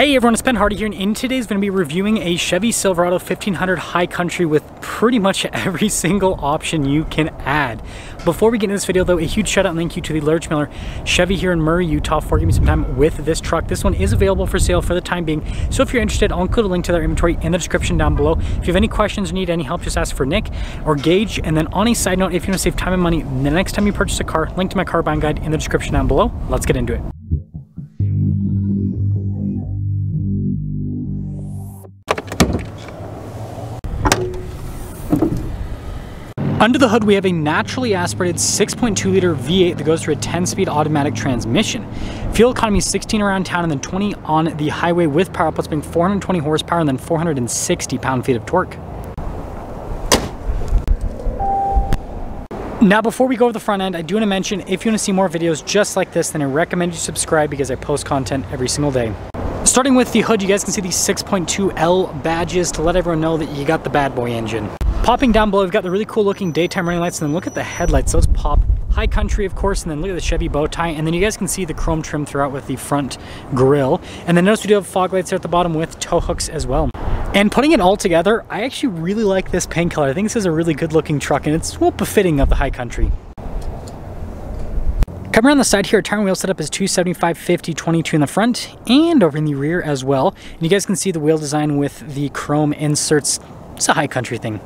Hey everyone, it's Ben Hardy here, and in today's going to be reviewing a Chevy Silverado 1500 High Country with pretty much every single option you can add. Before we get into this video though, a huge shout out and thank you to the Large Miller Chevy here in Murray, Utah for giving me some time with this truck. This one is available for sale for the time being, so if you're interested, I'll include a link to their inventory in the description down below. If you have any questions or need any help, just ask for Nick or Gage. And then on a side note, if you want to save time and money the next time you purchase a car, link to my car buying guide in the description down below. Let's get into it. Under the hood, we have a naturally aspirated 6.2 liter V8 that goes through a 10-speed automatic transmission. Fuel economy is 16 around town and then 20 on the highway, with power outputs being 420 horsepower and then 460 pound-feet of torque. Now, before we go over the front end, I do want to mention, if you want to see more videos just like this, then I recommend you subscribe because I post content every single day. Starting with the hood, you guys can see these 6.2L badges to let everyone know that you got the bad boy engine. Popping down below, we've got the really cool looking daytime running lights, and then look at the headlights. Those pop. High Country, of course, and then look at the Chevy bow tie, and then you guys can see the chrome trim throughout with the front grille. And then notice we do have fog lights there at the bottom with tow hooks as well. And putting it all together, I actually really like this paint color. I think this is a really good looking truck, and it's well befitting of the High Country. Coming around the side here, tire and wheel setup is 275, 50, 22 in the front and over in the rear as well. And you guys can see the wheel design with the chrome inserts. It's a High Country thing.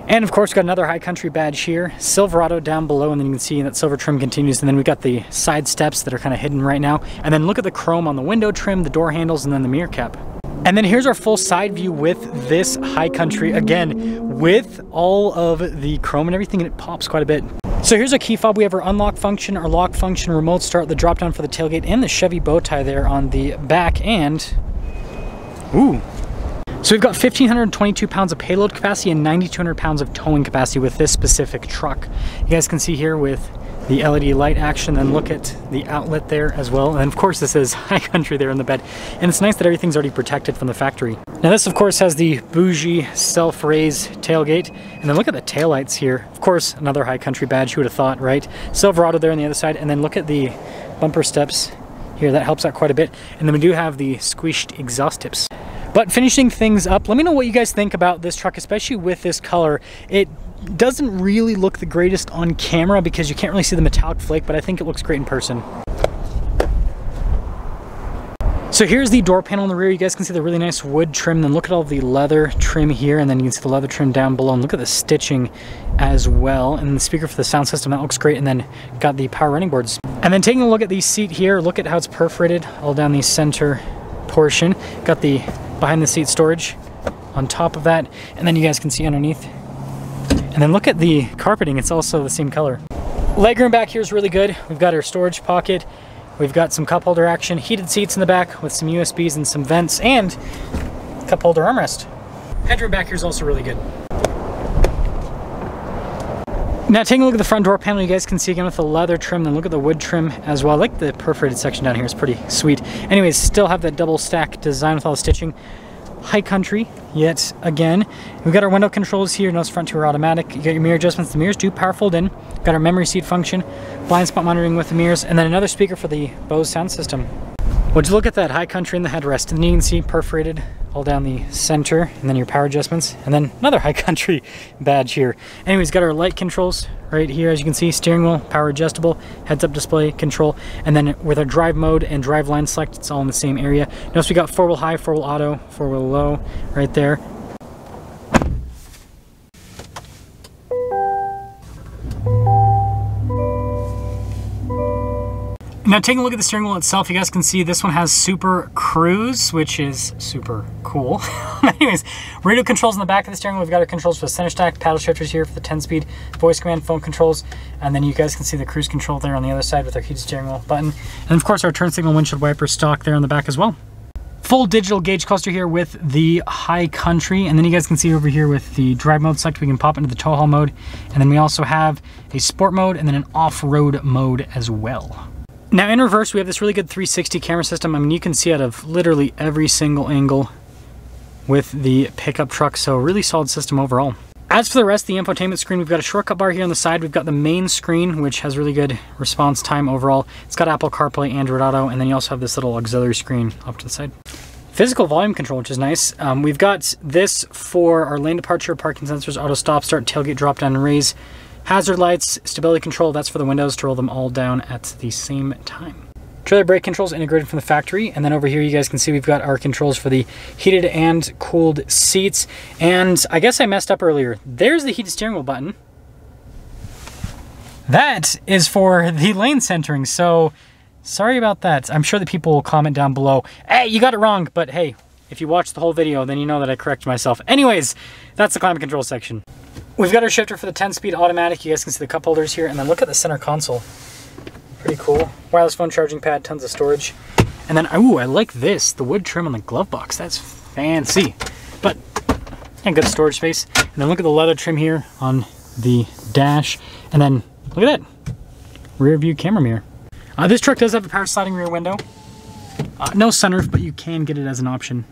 And of course, we've got another High Country badge here, Silverado down below, and then you can see that silver trim continues. And then we've got the side steps that are kind of hidden right now. And then look at the chrome on the window trim, the door handles, and then the mirror cap. And then here's our full side view with this High Country, again, with all of the chrome and everything, and it pops quite a bit. So here's a key fob. We have our unlock function, our lock function, remote start, the drop down for the tailgate, and the Chevy bow tie there on the back. And, ooh. So we've got 1,522 pounds of payload capacity and 9,200 pounds of towing capacity with this specific truck. You guys can see here with the LED light action, and look at the outlet there as well. And of course, this is High Country there in the bed. And it's nice that everything's already protected from the factory. Now this, of course, has the bougie self-raise tailgate. And then look at the taillights here. Of course, another High Country badge, who would have thought, right? Silverado there on the other side. And then look at the bumper steps here. That helps out quite a bit. And then we do have the squished exhaust tips. But finishing things up, let me know what you guys think about this truck, especially with this color. It doesn't really look the greatest on camera because you can't really see the metallic flake, but I think it looks great in person. So here's the door panel in the rear. You guys can see the really nice wood trim. Then look at all the leather trim here, and then you can see the leather trim down below. And look at the stitching as well. And the speaker for the sound system, that looks great. And then got the power running boards. And then taking a look at the seat here, look at how it's perforated all down the center portion. Got the behind the seat storage on top of that, and then you guys can see underneath. And then look at the carpeting, it's also the same color. Legroom back here is really good. We've got our storage pocket, we've got some cup holder action, heated seats in the back with some USBs and some vents, and cup holder armrest. Headroom back here is also really good. Now taking a look at the front door panel, you guys can see again with the leather trim, then look at the wood trim as well. I like the perforated section down here, it's pretty sweet. Anyways, still have that double stack design with all the stitching. High Country, yet again. We've got our window controls here, notice front two are automatic. You got your mirror adjustments, the mirrors do power fold in. Got our memory seat function, blind spot monitoring with the mirrors, and then another speaker for the Bose sound system. Would you look at that High Country in the headrest, and then you can see perforated all down the center, and then your power adjustments, and then another High Country badge here. Anyways, got our light controls right here, as you can see, steering wheel, power adjustable, heads-up display control, and then with our drive mode and drive line select, it's all in the same area. Notice we got 4-wheel high, 4-wheel auto, 4-wheel low right there. Now taking a look at the steering wheel itself, you guys can see this one has Super Cruise, which is super cool. Anyways, radio controls in the back of the steering wheel. We've got our controls for the center stack, paddle shifters here for the 10-speed, voice command, phone controls, and then you guys can see the cruise control there on the other side with our heated steering wheel button. And of course our turn signal windshield wiper stock there on the back as well. Full digital gauge cluster here with the High Country, and then you guys can see over here with the drive mode select, we can pop into the tow haul mode, and then we also have a sport mode and then an off-road mode as well. Now in reverse, we have this really good 360 camera system. I mean, you can see out of literally every single angle with the pickup truck, so really solid system overall. As for the rest of the infotainment screen, we've got a shortcut bar here on the side. We've got the main screen, which has really good response time overall. It's got Apple CarPlay, Android Auto, and then you also have this little auxiliary screen off to the side. Physical volume control, which is nice. We've got this for our lane departure, parking sensors, auto stop, start, tailgate, drop down and raise, hazard lights, stability control. That's for the windows to roll them all down at the same time. Trailer brake controls integrated from the factory. And then over here, you guys can see we've got our controls for the heated and cooled seats. And I guess I messed up earlier. There's the heated steering wheel button. That is for the lane centering. So sorry about that. I'm sure that people will comment down below, hey, you got it wrong. But hey, if you watch the whole video, then you know that I correct myself. Anyways, that's the climate control section. We've got our shifter for the 10-speed automatic. You guys can see the cup holders here. And then look at the center console. Pretty cool. Wireless phone charging pad, tons of storage. And then, ooh, I like this. The wood trim on the glove box. That's fancy. But, and good storage space. And then look at the leather trim here on the dash. And then, look at that. Rear view camera mirror. This truck does have a power sliding rear window. No sunroof, but you can get it as an option.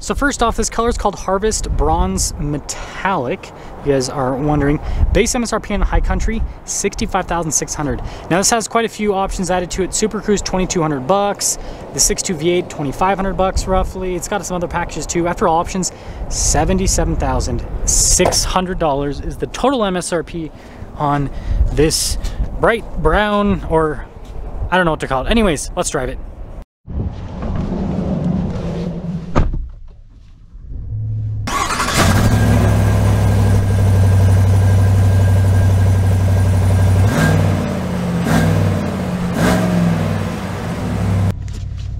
So first off, this color is called Harvest Bronze Metallic. You guys are wondering. Base MSRP in the high country, $65,600. Now this has quite a few options added to it. Super Cruise, $2,200 bucks. The 6.2 V8, $2,500 bucks roughly. It's got some other packages too. After all options, $77,600 is the total MSRP on this bright brown, or I don't know what to call it. Anyways, let's drive it.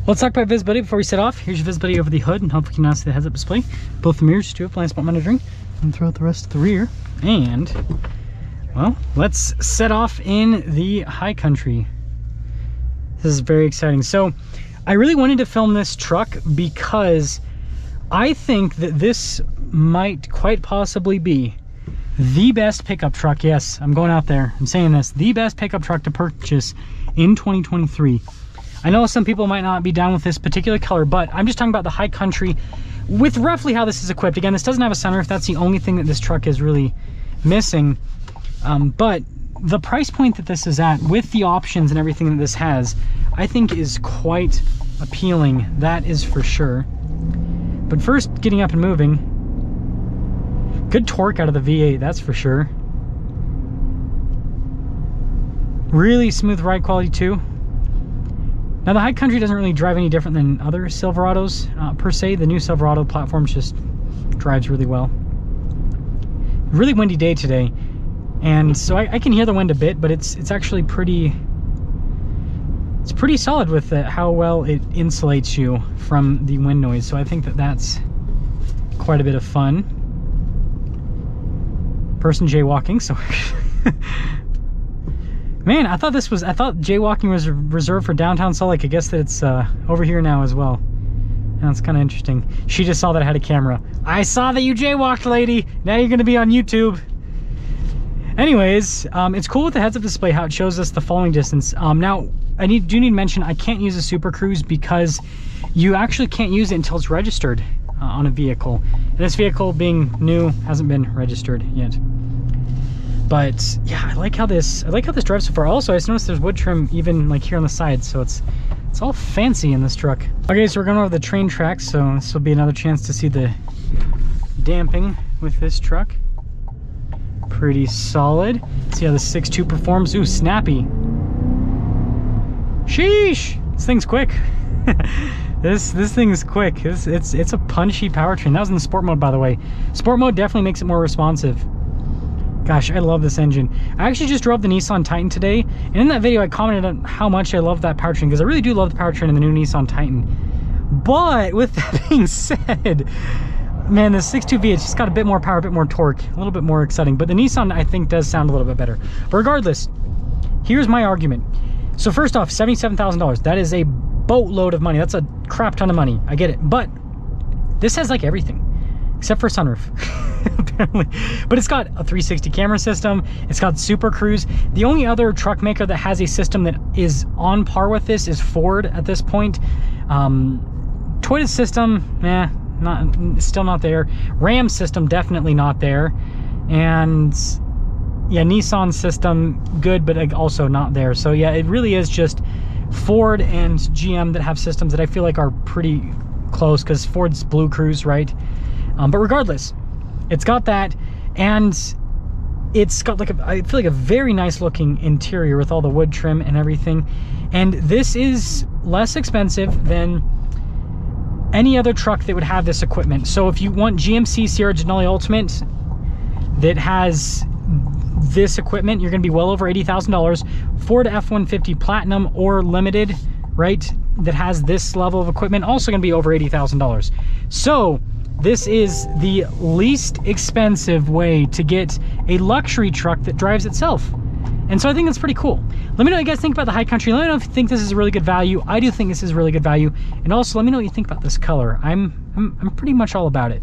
Let's talk about visibility before we set off. Here's your visibility over the hood, and hopefully you can now see the heads-up display. Both the mirrors do have blind spot monitoring, and throughout the rest of the rear. And, well, let's set off in the high country. This is very exciting. So, I really wanted to film this truck because I think that this might quite possibly be the best pickup truck. Yes, I'm going out there. I'm saying this. The best pickup truck to purchase in 2023. I know some people might not be down with this particular color, but I'm just talking about the high country with roughly how this is equipped. Again, this doesn't have a sunroof. That's the only thing that this truck is really missing. But the price point that this is at, with the options and everything that this has, I think is quite appealing. That is for sure. But first, getting up and moving. Good torque out of the V8, that's for sure. Really smooth ride quality too. Now the high country doesn't really drive any different than other Silverados per se. The new Silverado platform just drives really well. Really windy day today, and so I can hear the wind a bit, but it's actually pretty. It's pretty solid with how well it insulates you from the wind noise. So I think that that's quite a bit of fun. Person jaywalking, so. Man, I thought jaywalking was reserved for downtown Salt Lake. I guess that it's over here now as well. That's kind of interesting. She just saw that I had a camera. I saw that you jaywalked, lady. Now you're going to be on YouTube. Anyways, it's cool with the heads-up display how it shows us the following distance. Now, do need to mention I can't use a Super Cruise because you actually can't use it until it's registered on a vehicle. And this vehicle, being new, hasn't been registered yet. But yeah, I like how this drives so far. Also, I just noticed there's wood trim even like here on the side, so it's all fancy in this truck. Okay, so we're going over the train tracks, so this will be another chance to see the damping with this truck. Pretty solid. See how the 6.2 performs. Ooh, snappy. Sheesh! This thing's quick. This thing is quick. It's a punchy powertrain. That was in the sport mode, by the way. Sport mode definitely makes it more responsive. Gosh, I love this engine. I actually just drove the Nissan Titan today, and in that video I commented on how much I love that powertrain, because I really do love the powertrain in the new Nissan Titan. But with that being said, man, the 6.2 V8 just got a bit more power, a bit more torque, a little bit more exciting. But the Nissan, I think, does sound a little bit better. But regardless, here's my argument. So first off, $77,000. That is a boatload of money. That's a crap ton of money. I get it. But this has like everything, except for sunroof. Apparently. But it's got a 360 camera system. It's got Super Cruise. The only other truck maker that has a system that is on par with this is Ford at this point. Toyota's system, still not there. Ram's system, definitely not there. And yeah, Nissan's system, good, but also not there. So yeah, it really is just Ford and GM that have systems that I feel like are pretty close because Ford's Blue Cruise, right? But regardless, it's got that, and it's got like I feel like a very nice looking interior with all the wood trim and everything. And this is less expensive than any other truck that would have this equipment. So if you want GMC Sierra Denali Ultimate that has this equipment, you're gonna be well over $80,000. Ford F-150 Platinum or Limited, right, that has this level of equipment, also gonna be over $80,000. So this is the least expensive way to get a luxury truck that drives itself. And so I think that's pretty cool. Let me know what you guys think about the High Country. Let me know if you think this is a really good value. I do think this is really good value. And also let me know what you think about this color. I'm pretty much all about it.